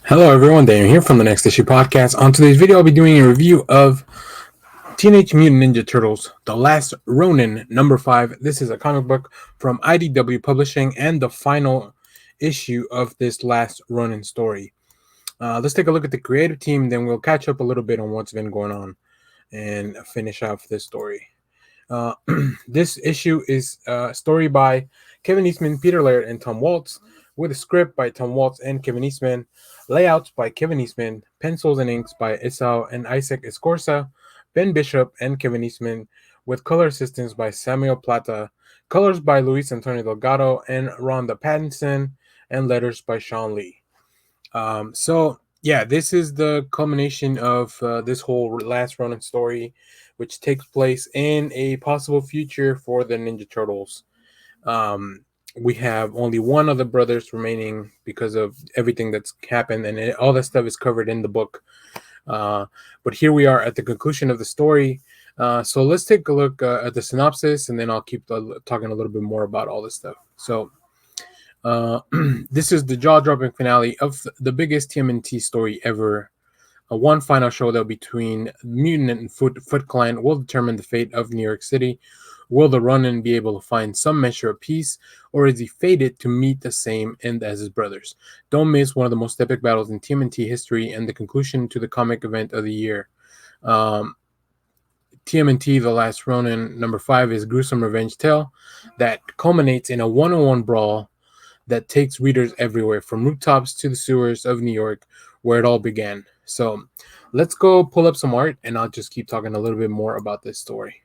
Hello everyone, Daniel here from the Next Issue Podcast. On today's video, I'll be doing a review of Teenage Mutant Ninja Turtles, The Last Ronin, number 5. This is a comic book from IDW Publishing and the final issue of this Last Ronin story. Let's take a look at the creative team, then we'll catch up a little bit on what's been going on and finish off this story. This issue is a story by Kevin Eastman, Peter Laird, and Tom Waltz, with a script by Tom Waltz and Kevin Eastman, layouts by Kevin Eastman, pencils and inks by Esau and Isaac Escorza, Ben Bishop and Kevin Eastman, with color assistance by Samuel Plata, colors by Luis Antonio Delgado and Rhonda Pattinson, and letters by Shawn Lee. This is the culmination of this whole Last Ronin story, which takes place in a possible future for the Ninja Turtles. We have only one of the brothers remaining because of everything that's happened, and all that stuff is covered in the book. But here we are at the conclusion of the story. So let's take a look at the synopsis, and then I'll keep talking a little bit more about all this stuff. So this is the jaw-dropping finale of the biggest TMNT story ever. One final showdown between Mutant and Foot Clan will determine the fate of New York City. Will the Ronin be able to find some measure of peace, or is he fated to meet the same end as his brothers? Don't miss one of the most epic battles in TMNT history and the conclusion to the comic event of the year. TMNT The Last Ronin number 5 is a gruesome revenge tale that culminates in a one-on-one brawl that takes readers everywhere, from rooftops to the sewers of New York, where it all began. So let's go pull up some art, and I'll just keep talking a little bit more about this story.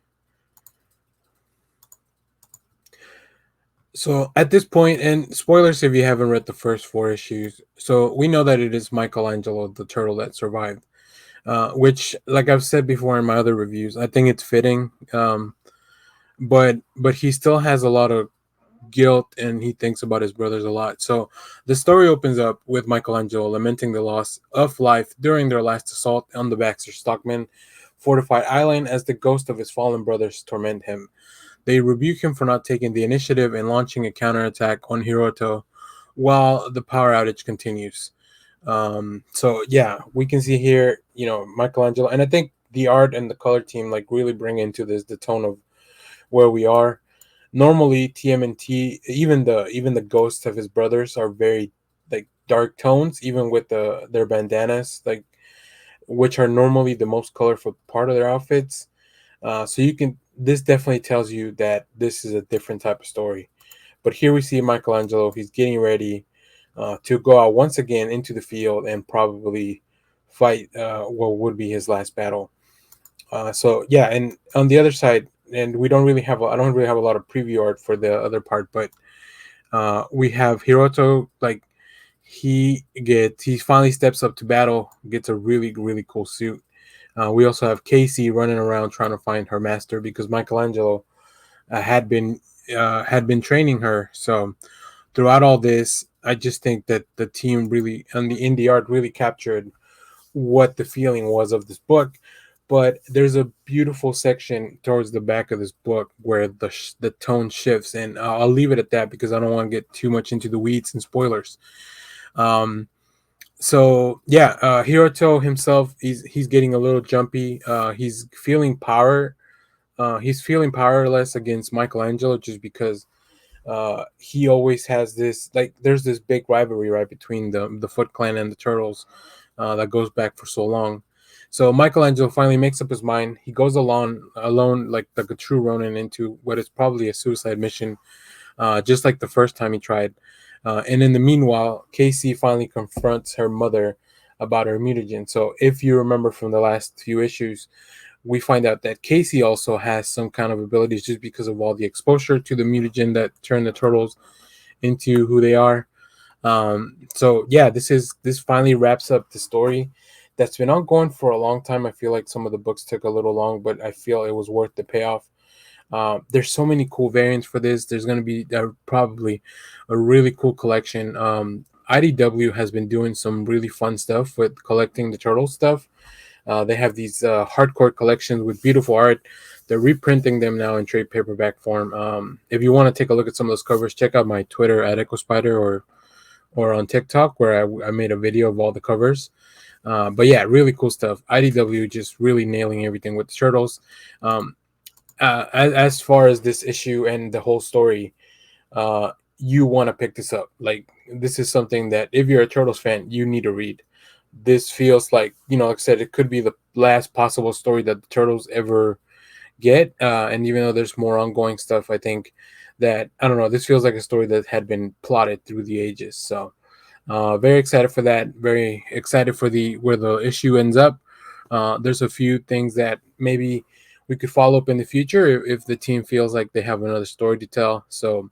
So at this point, and spoilers if you haven't read the first 4 issues, so we know that it is Michelangelo, the turtle, that survived, which, like I've said before in my other reviews, I think it's fitting, but he still has a lot of guilt, and he thinks about his brothers a lot. So the story opens up with Michelangelo lamenting the loss of life during their last assault on the Baxter Stockman fortified island as the ghost of his fallen brothers torment him. They rebuke him for not taking the initiative and launching a counterattack on Hiroto while the power outage continues. We can see here, Michelangelo, and I think the art and the color team really bring into this the tone of where we are. Normally, TMNT, even the ghosts of his brothers are very dark tones, even with their bandanas, which are normally the most colorful part of their outfits. This definitely tells you that this is a different type of story. But here we see Michelangelo. He's getting ready to go out once again into the field and probably fight what would be his last battle. And on the other side, and I don't really have a lot of preview art for the other part, but we have Hiroto. He finally steps up to battle, gets a really, really cool suit. We also have Casey running around trying to find her master, because Michelangelo had been training her. So throughout all this, I just think that the team really, and the indie art, really captured what the feeling was of this book. But there's a beautiful section towards the back of this book where the tone shifts, and I'll leave it at that because I don't want to get too much into the weeds and spoilers. Hiroto himself, he's getting a little jumpy. He's feeling power. He's feeling powerless against Michelangelo just because he always has this, there's this big rivalry right between the Foot Clan and the Turtles that goes back for so long. So Michelangelo finally makes up his mind. He goes alone like a true Ronin, into what is probably a suicide mission, just like the first time he tried. And in the meanwhile, Casey finally confronts her mother about her mutagen. So if you remember from the last few issues, we find out that Casey also has some kind of abilities just because of all the exposure to the mutagen that turned the turtles into who they are. This finally wraps up the story that's been ongoing for a long time. I feel like some of the books took a little long, but I feel it was worth the payoff. There's so many cool variants for this. There's going to be probably a really cool collection. IDW has been doing some really fun stuff with collecting the turtle stuff. They have these hardcore collections with beautiful art. They're reprinting them now in trade paperback form. If you want to take a look at some of those covers, check out my Twitter at EchoSpider, or on TikTok where I made a video of all the covers. But yeah, really cool stuff. IDW just really nailing everything with the turtles. As far as this issue and the whole story, you want to pick this up. Like, this is something that if you're a Turtles fan, you need to read. This feels like, like I said, it could be the last possible story that the Turtles ever get. And even though there's more ongoing stuff, I think that, I don't know, this feels like a story that had been plotted through the ages. So very excited for that. Very excited for the where the issue ends up. There's a few things that maybe we could follow up in the future if the team feels like they have another story to tell. So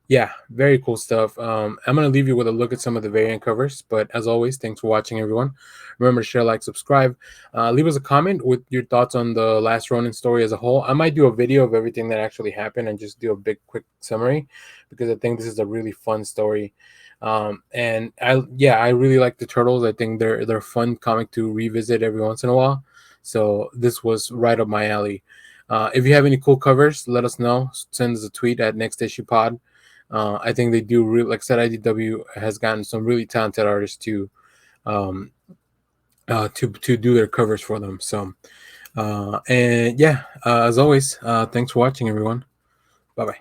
yeah, very cool stuff. I'm going to leave you with a look at some of the variant covers. But as always, thanks for watching, everyone. Remember to share, like, subscribe. Leave us a comment with your thoughts on the last Ronin story as a whole. I might do a video of everything that actually happened and just do a big, quick summary because I think this is a really fun story. And I really like the Turtles. I think they're a fun comic to revisit every once in a while. So this was right up my alley. If you have any cool covers, let us know. Send us a tweet at Next Issue Pod. I think they do really, like I said, IDW has gotten some really talented artists to do their covers for them. So and yeah, as always, thanks for watching, everyone. Bye bye.